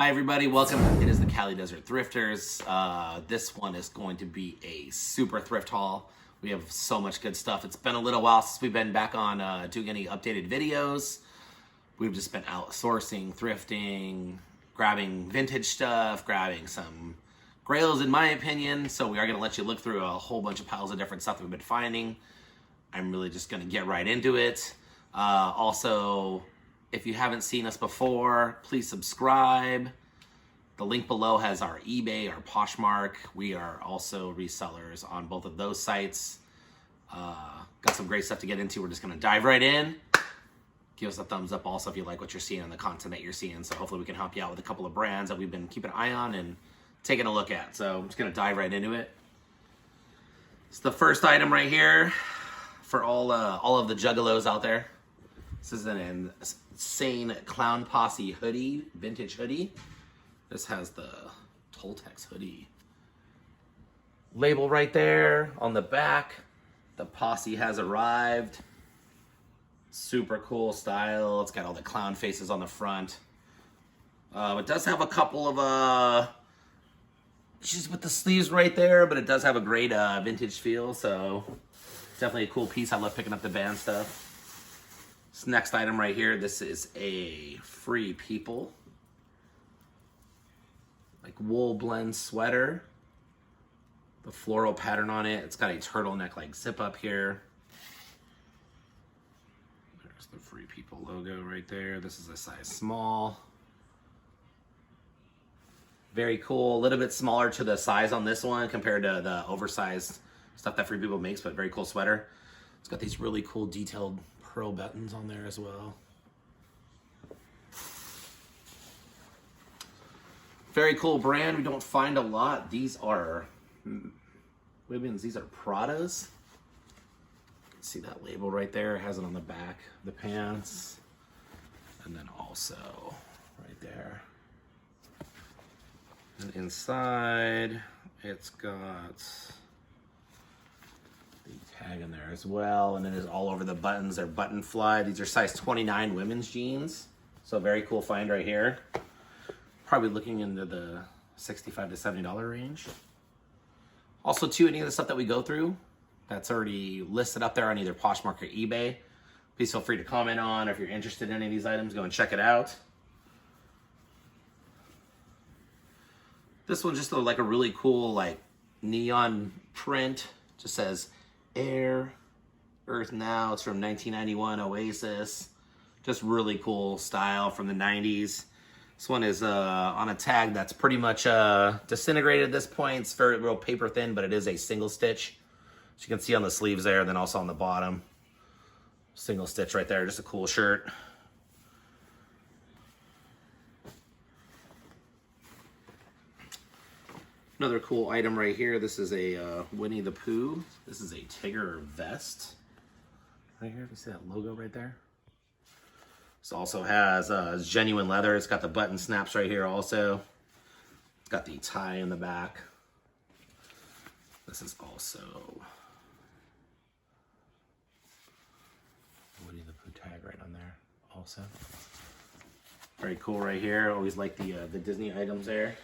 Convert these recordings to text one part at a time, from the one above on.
Hi everybody, welcome. It is the Cali Desert Thrifters. This one is going to be a super thrift haul. We have so much good stuff. It's been a little while since we've been back on doing any updated videos. We've just been outsourcing, thrifting, grabbing vintage stuff, grabbing some Grails in my opinion. So we are going to let you look through a whole bunch of piles of different stuff that we've been finding. I'm really just going to get right into it. Also, if you haven't seen us before, please subscribe. The link below has our eBay, our Poshmark. We are also resellers on both of those sites. Got some great stuff to get into. We're just going to dive right in. Give us a thumbs up also if you like what you're seeing and the content that you're seeing. So hopefully we can help you out with a couple of brands that we've been keeping an eye on and taking a look at. So I'm just going to dive right into it. It's the first item right here for all of the juggalos out there. This is an insane Clown Posse hoodie, vintage hoodie. This has the Toltecs hoodie label right there on the back. The posse has arrived. Super cool style. It's got all the clown faces on the front. It does have a couple of issues with the sleeves right there, but it does have a great vintage feel, so definitely a cool piece. I love picking up the band stuff. This next item right here, this is a Free People, like wool blend sweater. The floral pattern on it. It's got a turtleneck like zip up here. There's the Free People logo right there. This is a size small. Very cool. A little bit smaller to the size on this one compared to the oversized stuff that Free People makes, but very cool sweater. It's got these really cool detailed pearl buttons on there as well. Very cool brand. We don't find a lot. These are women's. These are Pradas. You can see that label right there. It has it on the back of the pants. And then also right there. And inside, it's got the tag in there as well, and it is all over the buttons. They're button fly. These are size 29 women's jeans, so very cool find right here. Probably looking into the $65 to $70 range. Also, too, any of the stuff that we go through that's already listed up there on either Poshmark or eBay, please feel free to comment on. If you're interested in any of these items, go and check it out. This one's just like a really cool like neon print. Just says Air, Earth Now. It's from 1991, Oasis. Just really cool style from the 90s. This one is on a tag that's pretty much disintegrated at this point. It's very real paper thin, but it is a single stitch. As you can see on the sleeves there, then also on the bottom. Single stitch right there, just a cool shirt. Another cool item right here. This is a Winnie the Pooh. This is a Tigger vest. Right here, you see that logo right there? This also has genuine leather. It's got the button snaps right here also. It's got the tie in the back. This is also Winnie the Pooh tag right on there also. Very cool right here. Always like the Disney items there.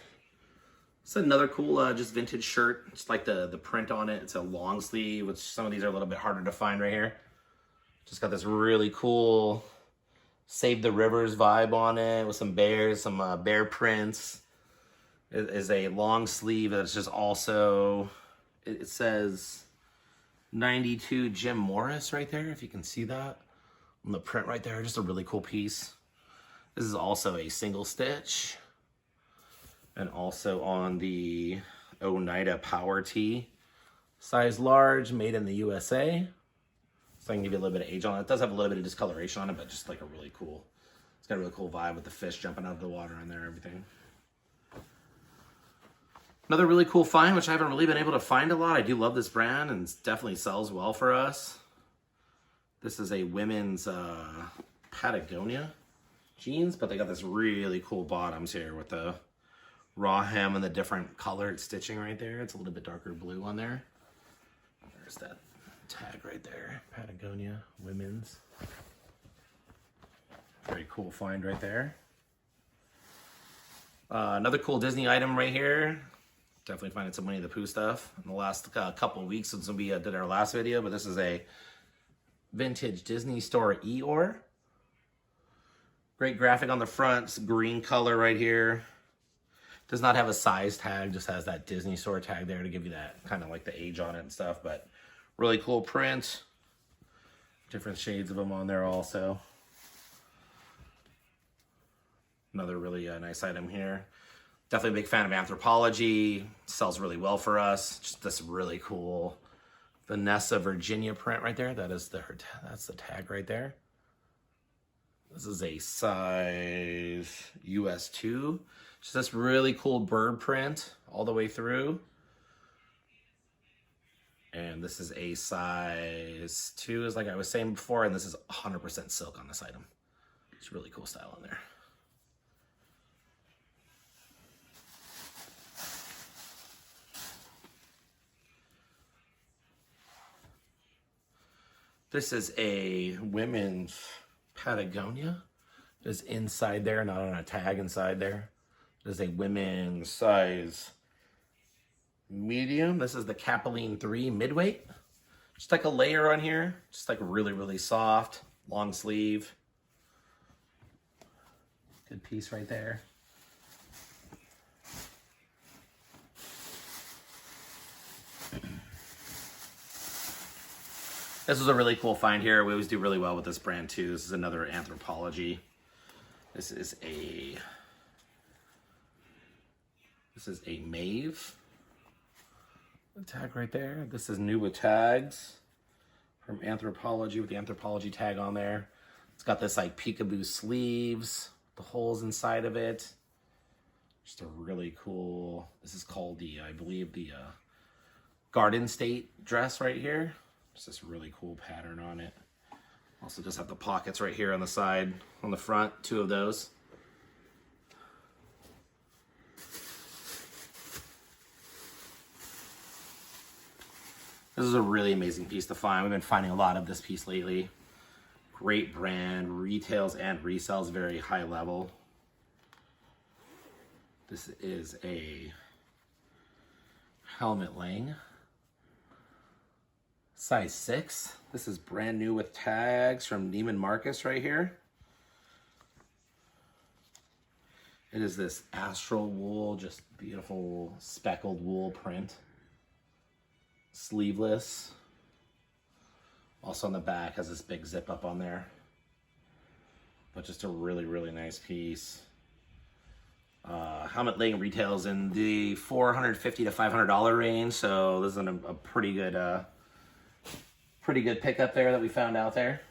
It's another cool just vintage shirt. Just like the print on it. It's a long sleeve, which some of these are a little bit harder to find right here. Just got this really cool Save the Rivers vibe on it with some bears, some bear prints. It is a long sleeve that's just also, it says 92 Jim Morris right there, if you can see that. On the print right there, just a really cool piece. This is also a single stitch. And also on the Oneida Power Tee, size large, made in the USA. So I can give you a little bit of age on it. It does have a little bit of discoloration on it, but just like a really cool, it's got a really cool vibe with the fish jumping out of the water in there, everything. Another really cool find, which I haven't really been able to find a lot. I do love this brand and it definitely sells well for us. This is a women's Patagonia jeans, but they got this really cool bottoms here with the raw hem and the different colored stitching right there. It's a little bit darker blue on there. There's that tag right there. Patagonia women's. Very cool find right there. Another cool Disney item right here. Definitely finding some Winnie the Pooh stuff in the last couple of weeks since we did our last video, but this is a vintage Disney Store Eeyore. Great graphic on the front. It's green color right here. Does not have a size tag, just has that Disney Store tag there to give you that kind of like the age on it and stuff, but really cool print. Different shades of them on there also. Another really nice item here. Definitely a big fan of Anthropologie. Sells really well for us. Just this really cool Vanessa Virginia print right there. That's the tag right there. This is a size US 2. Just this really cool bird print all the way through. And this is a size 2, as like I was saying before, and this is 100% silk on this item. It's really cool style in there. This is a women's Patagonia. It's inside there, not on a tag inside there. This is a women's size medium. This is the Capilene 3 midweight. Just like a layer on here. Just like really, really soft. Long sleeve. Good piece right there. This was a really cool find here. We always do really well with this brand too. This is another Anthropologie. This is a Maeve. The tag right there. This is new with tags from Anthropologie with the Anthropologie tag on there. It's got this like peekaboo sleeves, the holes inside of it. Just a really cool, this is called the, I believe the Garden State dress right here. Just this really cool pattern on it. Also just have the pockets right here on the side, on the front, 2 of those. This is a really amazing piece to find. We've been finding a lot of this piece lately. Great brand, retails and resells very high level. This is a helmet lang. Size 6. This is brand new with tags from Neiman Marcus right here. It is this astral wool, just beautiful speckled wool print. Sleeveless. Also on the back has this big zip up on there. But just a really, really nice piece. Helmet lang retails in the $450 to $500 range, so this is a pretty good pickup there that we found out there.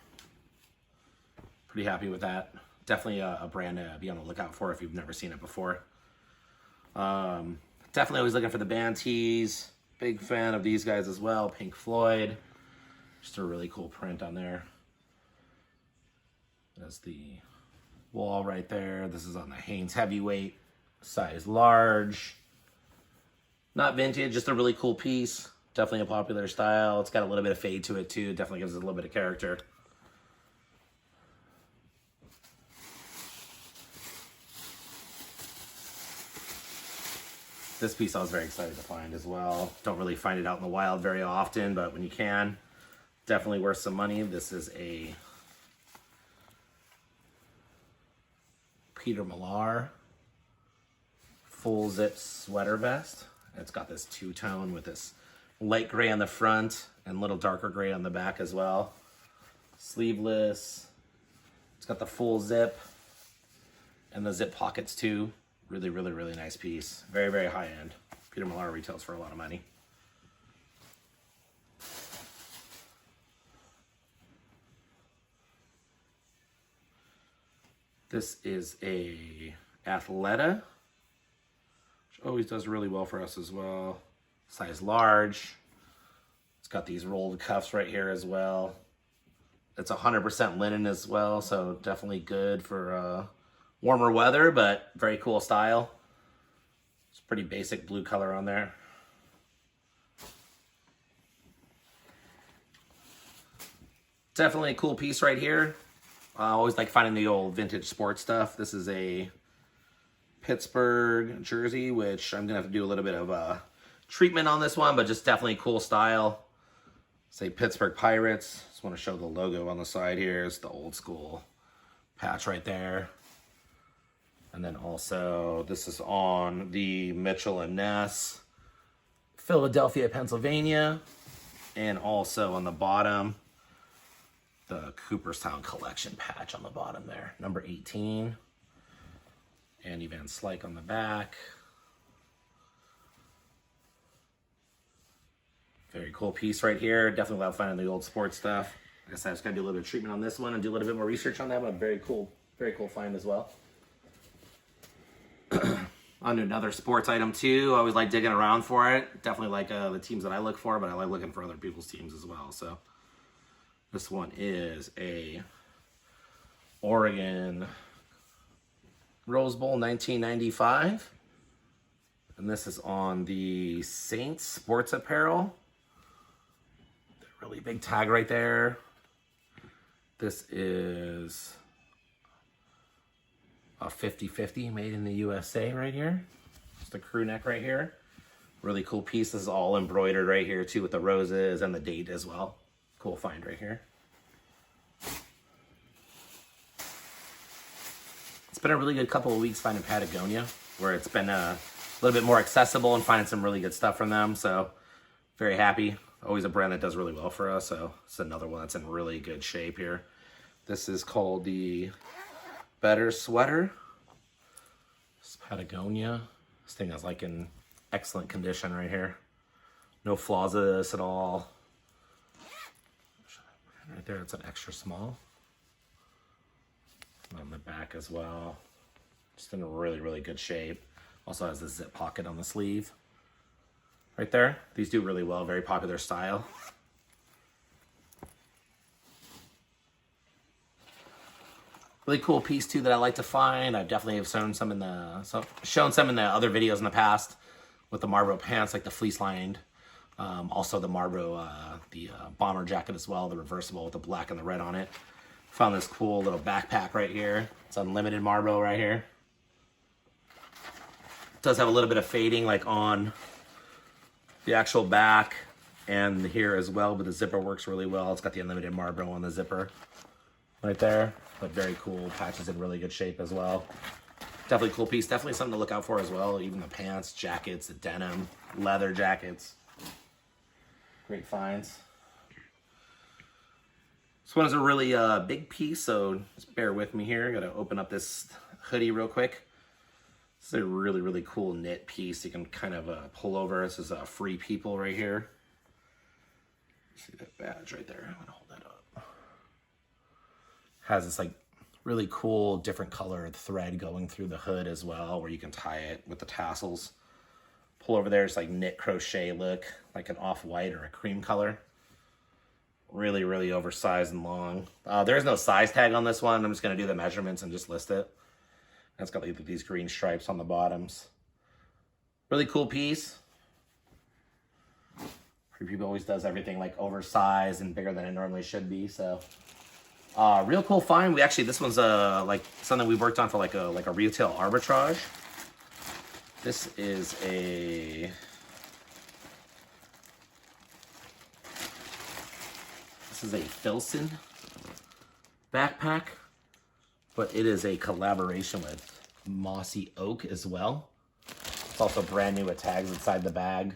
Pretty happy with that. Definitely a brand to be on the lookout for if you've never seen it before. Definitely always looking for the band tees. Big fan of these guys as well. Pink Floyd. Just a really cool print on there. That's the wall right there. This is on the Hanes heavyweight. Size large. Not vintage, just a really cool piece. Definitely a popular style. It's got a little bit of fade to it too. Definitely gives it a little bit of character. This piece I was very excited to find as well. Don't really find it out in the wild very often, but when you can, definitely worth some money. This is a Peter Millar full zip sweater vest. It's got this two-tone with this light gray on the front and a little darker gray on the back as well. Sleeveless. It's got the full zip and the zip pockets too. Really, really, really nice piece. Very, very high end. Peter Millar retails for a lot of money. This is a Athleta, which always does really well for us as well. Size large. It's got these rolled cuffs right here as well. It's 100% linen as well, so definitely good for warmer weather, but very cool style. It's pretty basic blue color on there. Definitely a cool piece right here. I always like finding the old vintage sports stuff. This is a Pittsburgh jersey, which I'm gonna have to do a little bit of treatment on this one, but just definitely cool style. Say Pittsburgh Pirates. Just want to show the logo on the side here. It's the old school patch right there. And then also, this is on the Mitchell and Ness, Philadelphia, Pennsylvania. And also on the bottom, the Cooperstown Collection patch on the bottom there. Number 18. Andy Van Slyke on the back. Very cool piece right here. Definitely love finding the old sports stuff. Like I said, I just gotta do a little bit of treatment on this one and do a little bit more research on that, but very cool find as well. On to another sports item too. I always like digging around for it. Definitely like the teams that I look for, but I like looking for other people's teams as well. So this one is a Oregon Rose Bowl 1995. And this is on the Saints Sports Apparel. Really big tag right there. This is a 50-50 made in the USA right here. Just the crew neck right here. Really cool piece. This is all embroidered right here too with the roses and the date as well. Cool find right here. It's been a really good couple of weeks finding Patagonia, where it's been a little bit more accessible and finding some really good stuff from them. So very happy. Always a brand that does really well for us. So it's another one that's in really good shape here. This is called the Better Sweater. It's Patagonia. This thing is like in excellent condition right here. No flaws of this at all. Right there, it's an extra small. On the back as well. Just in a really, really good shape. Also has this zip pocket on the sleeve. Right there. These do really well. Very popular style. Really cool piece too that I like to find. I definitely have shown some in the other videos in the past with the Marlboro pants, like the fleece lined. Also the Marlboro, bomber jacket as well, the reversible with the black and the red on it. Found this cool little backpack right here. It's unlimited Marlboro right here. It does have a little bit of fading like on the actual back and here as well, but the zipper works really well. It's got the unlimited Marlboro on the zipper right there, but very cool. Patches in really good shape as well. Definitely cool piece. Definitely something to look out for as well. Even the pants, jackets, the denim, leather jackets. Great finds. This one is a really big piece, so just bear with me here. Got to open up this hoodie real quick. This is a really, really cool knit piece. You can kind of pull over. This is Free People right here. See that badge right there? I'm going to hold that up. Has this like really cool different colored thread going through the hood as well, where you can tie it with the tassels. Pull over there, it's like knit crochet look, like an off-white or a cream color. Really, really oversized and long. There is no size tag on this one. I'm just going to do the measurements and just list it. It's got like these green stripes on the bottoms. Really cool piece. Free People always does everything like oversized and bigger than it normally should be. So, real cool find. This one's like something we worked on for like a retail arbitrage. This is a Filson backpack, but it is a collaboration with Mossy Oak as well. It's also brand new with tags inside the bag.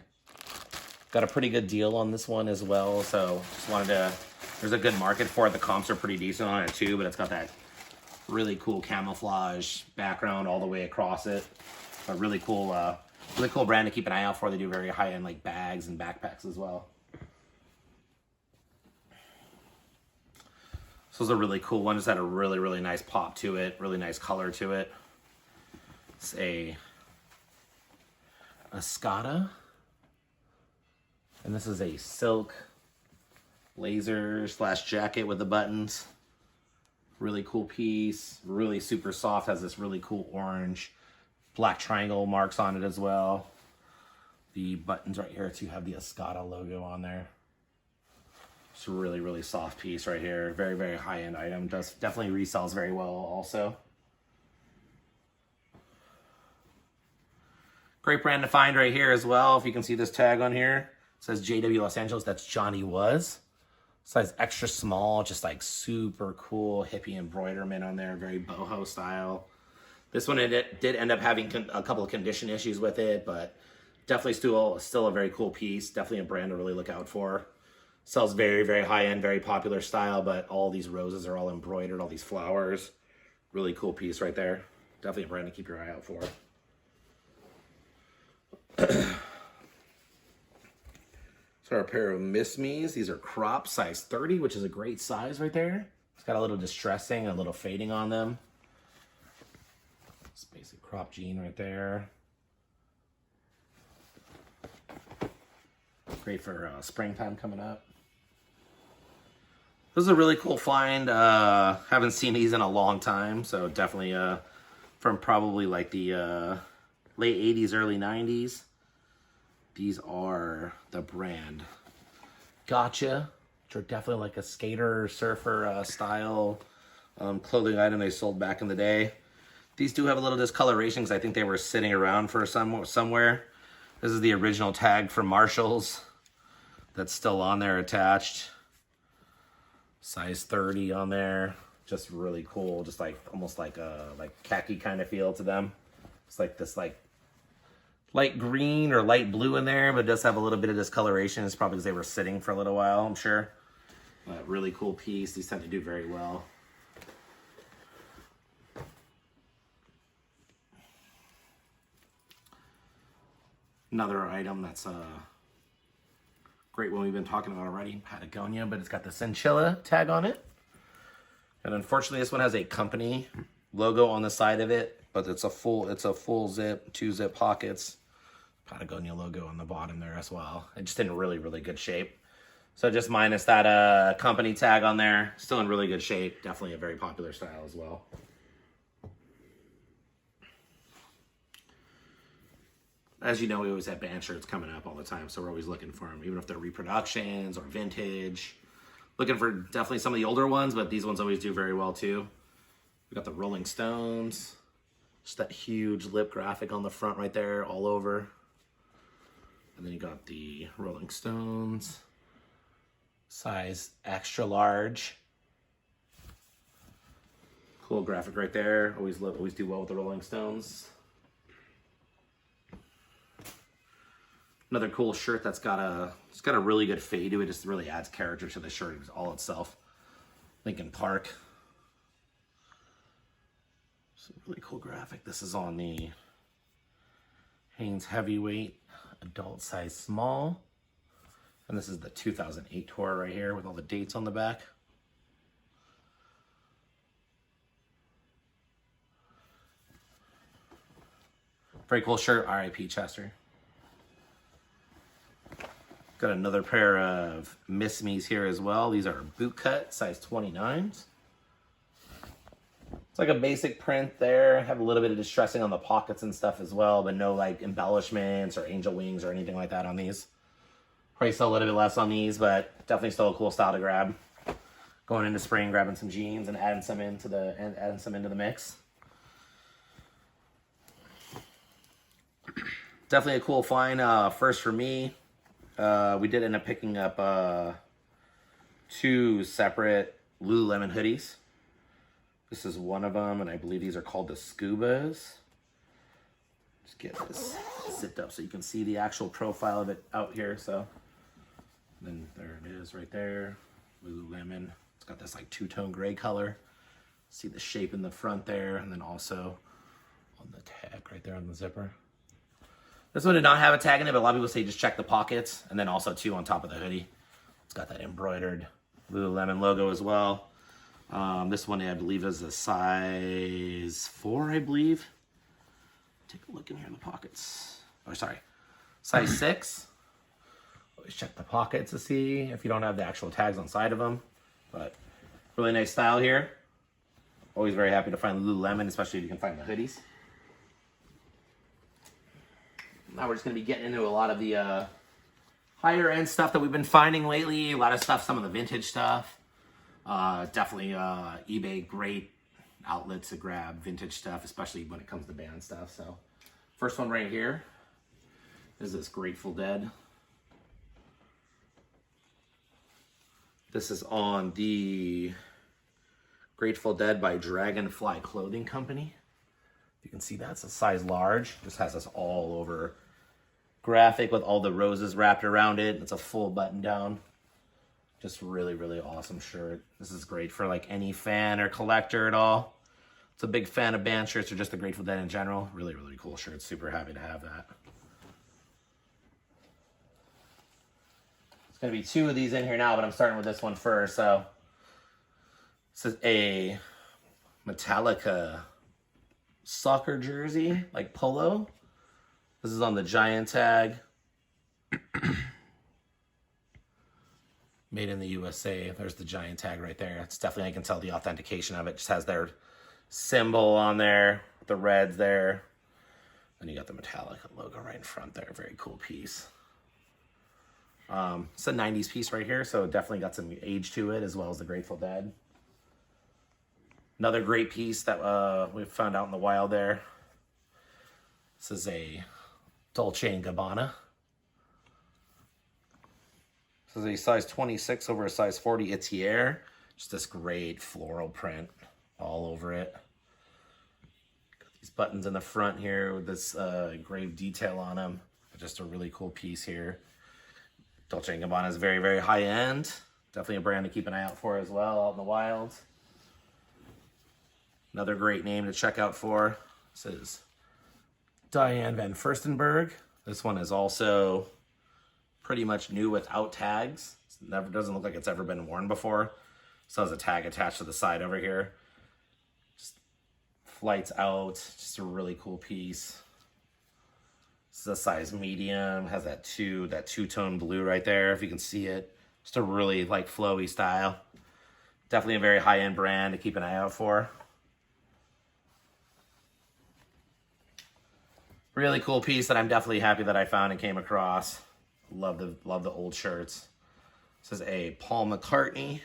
Got a pretty good deal on this one as well, so just wanted to, there's a good market for it. The comps are pretty decent on it too, but it's got that really cool camouflage background all the way across it. A really cool brand to keep an eye out for. They do very high-end like bags and backpacks as well. This was a really cool one. Just had a really, really nice pop to it. Really nice color to it. It's a Escada. And this is a silk blazer / jacket with the buttons. Really cool piece. Really super soft. Has this really cool orange black triangle marks on it as well. The buttons right here too have the Escada logo on there. It's a really, really soft piece right here. Very, very high-end item. Definitely resells very well also. Great brand to find right here as well. If you can see this tag on here, it says JW Los Angeles. That's Johnny Was. Size extra small, just like super cool hippie embroiderment on there, very boho style. This one it did end up having a couple of condition issues with it, but definitely still a very cool piece. Definitely a brand to really look out for. Sells very, very high end, very popular style, but all these roses are all embroidered, all these flowers. Really cool piece right there. Definitely a brand to keep your eye out for. So a pair of Miss Me's. These are crop size 30, which is a great size right there. It's got a little distressing, a little fading on them. It's basic crop jean right there. Great for springtime coming up. This is a really cool find. Haven't seen these in a long time, so definitely from probably like the late 80s, early 90s. These are the brand Gotcha, which are definitely like a skater, surfer style clothing item they sold back in the day. These do have a little discoloration because I think they were sitting around for somewhere. This is the original tag from Marshalls that's still on there attached. Size 30 on there. Just really cool. Just like almost like a khaki kind of feel to them. It's like this like light green or light blue in there, but it does have a little bit of discoloration. It's probably because they were sitting for a little while, I'm sure. But really cool piece. These tend to do very well. Another item that's a great one we've been talking about already, Patagonia, but it's got the chinchilla tag on it. And unfortunately, this one has a company logo on the side of it, but it's a full zip, 2-zip pockets. Patagonia logo on the bottom there as well. It's just in really, really good shape. So just minus that company tag on there, still in really good shape. Definitely a very popular style as well. As you know, we always have band shirts coming up all the time, so we're always looking for them, even if they're reproductions or vintage. Looking for definitely some of the older ones, but these ones always do very well too. We got the Rolling Stones. Just that huge lip graphic on the front right there, all over. And then you got the Rolling Stones. Size extra large. Cool graphic right there. Always do well with the Rolling Stones. Another cool shirt that's got a really good fade to it. Just really adds character to the shirt all itself. Linkin Park. It's a really cool graphic. This is on the Hanes Heavyweight adult size small. And this is the 2008 tour right here with all the dates on the back. Very cool shirt. R.I.P. Chester. Got another pair of Miss Me's here as well. These are boot cut, size 29s. It's like a basic print there. Have a little bit of distressing on the pockets and stuff as well, but no like embellishments or angel wings or anything like that on these. Probably still a little bit less on these, but definitely still a cool style to grab. Going into spring, grabbing some jeans and adding some into the mix. Definitely a cool find. First for me. We did end up picking up 2 separate Lululemon hoodies. This is one of them, and I believe these are called the Scubas. Just get this zipped up so you can see the actual profile of it out here. So then there it is right there, Lululemon. It's got this like 2-tone gray color. See the shape in the front there, and then also on the tag right there on the zipper. This one did not have a tag in it, but a lot of people say just check the pockets. And then also too on top of the hoodie. It's got that embroidered Lululemon logo as well. This one I believe is a size 4, I believe. Take a look in here in the pockets. Oh, sorry. Size 6. Always check the pockets to see if you don't have the actual tags on side of them. But really nice style here. Always very happy to find Lululemon, especially if you can find the hoodies. Now we're just going to be getting into a lot of the higher end stuff that we've been finding lately. A lot of stuff, some of the vintage stuff. Definitely eBay, great outlet to grab vintage stuff, especially when it comes to band stuff. So first one right here, is this Grateful Dead. This is on the Grateful Dead by Dragonfly Clothing Company. You can see that's a size large. Just has this all over graphic with all the roses wrapped around it. It's a full button down. Just really, really awesome shirt. This is great for like any fan or collector at all. It's a big fan of band shirts or just the Grateful Dead in general. Really, really cool shirt. Super happy to have that. There's going to be two of these in here now, but I'm starting with this one first. So this is a Metallica soccer jersey, like polo. This is on the Giant tag. Made in the USA. There's the Giant tag right there. It's definitely, I can tell the authentication of it. Just has their symbol on there, the reds there. Then you got the Metallica logo right in front there. Very cool piece. It's a 90s piece right here, so definitely got some age to it, as well as the Grateful Dead. Another great piece that we found out in the wild there. This is a Dolce and Gabanna. This is a size 26 over a size 40 Etier. Just this great floral print all over it. Got these buttons in the front here with this engraved detail on them. Just a really cool piece here. Dolce & Gabbana is very, very high end. Definitely a brand to keep an eye out for as well out in the wild. Another great name to check out for. This is Diane van Furstenberg. This one is also pretty much new without tags. It doesn't look like it's ever been worn before. So has a tag attached to the side over here. Just flights out. Just a really cool piece. This is a size medium. Has that two-tone blue right there, if you can see it. Just a really like flowy style. Definitely a very high-end brand to keep an eye out for. Really cool piece that I'm definitely happy that I found and came across. Love the old shirts. This is a Paul McCartney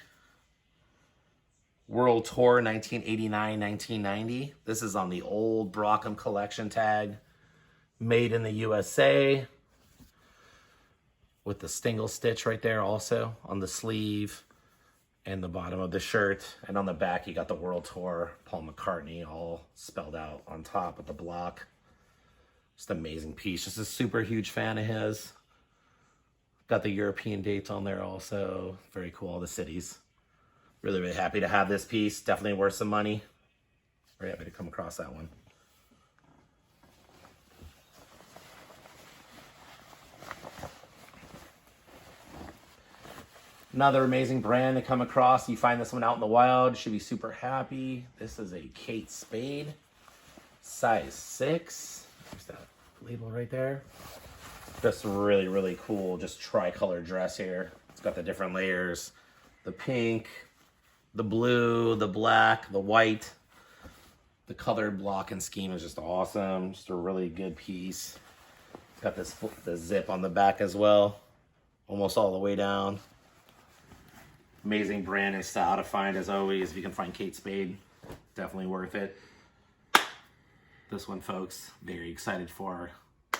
World Tour 1989-1990. This is on the old Brockham collection tag. Made in the USA. With the single stitch right there also on the sleeve and the bottom of the shirt. And on the back you got the World Tour Paul McCartney all spelled out on top of the block. Just an amazing piece. Just a super huge fan of his. Got the European dates on there also. Very cool, all the cities. Really, really happy to have this piece. Definitely worth some money. Very happy to come across that one. Another amazing brand to come across. You find this one out in the wild, you should be super happy. This is a Kate Spade, size 6. There's that label right there. Just really, really cool, just tricolor dress here. It's got the different layers. The pink, the blue, the black, the white. The colored block and scheme is just awesome. Just a really good piece. It's got the zip on the back as well. Almost all the way down. Amazing brand and style to find as always. If you can find Kate Spade, definitely worth it. This one, folks, very excited for.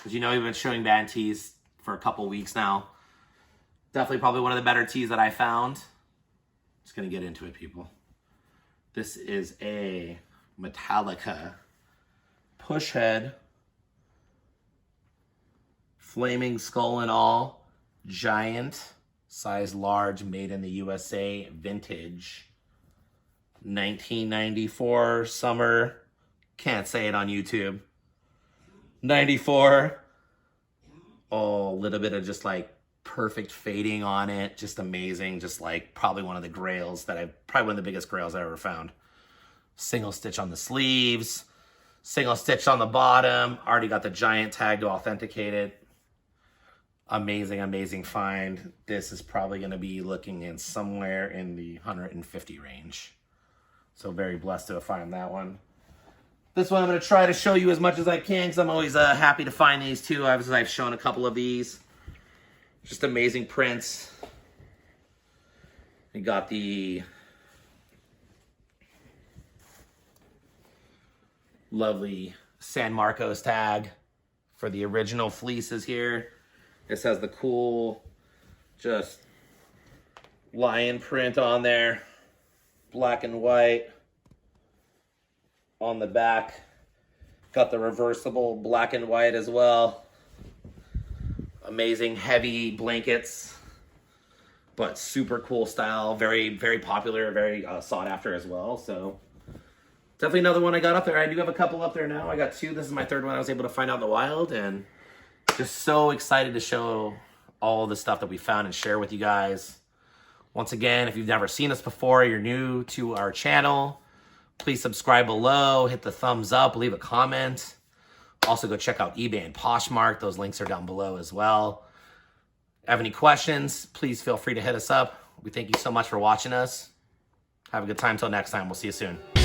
As you know, we've been showing band tees for a couple weeks now. Definitely probably one of the better tees that I found. Just gonna get into it, people. This is a Metallica push head, flaming skull and all, giant, size large, made in the USA, vintage, 1994 summer. Can't say it on YouTube. 94. Oh, a little bit of just like perfect fading on it. Just amazing. Just like probably one of the grails probably one of the biggest grails I ever found. Single stitch on the sleeves. Single stitch on the bottom. Already got the giant tag to authenticate it. Amazing, amazing find. This is probably going to be looking in somewhere in the 150 range. So very blessed to have found that one. This one I'm going to try to show you as much as I can because I'm always happy to find these too. I've shown a couple of these. Just amazing prints. You got the lovely San Marcos tag. for the original fleeces here. This has the cool, just lion print on there. Black and white on the back. Got the reversible black and white as well. Amazing heavy blankets, but super cool style. Very, very popular, very sought after as well. So definitely another one I got up there. I do have a couple up there now. I got two. This is my third one I was able to find out in the wild, and just so excited to show all the stuff that we found and share with you guys. Once again, if you've never seen us before, you're new to our channel, please subscribe below, hit the thumbs up, leave a comment. Also go check out eBay and Poshmark. Those links are down below as well. Have any questions, please feel free to hit us up. We thank you so much for watching us. Have a good time till next time. We'll see you soon.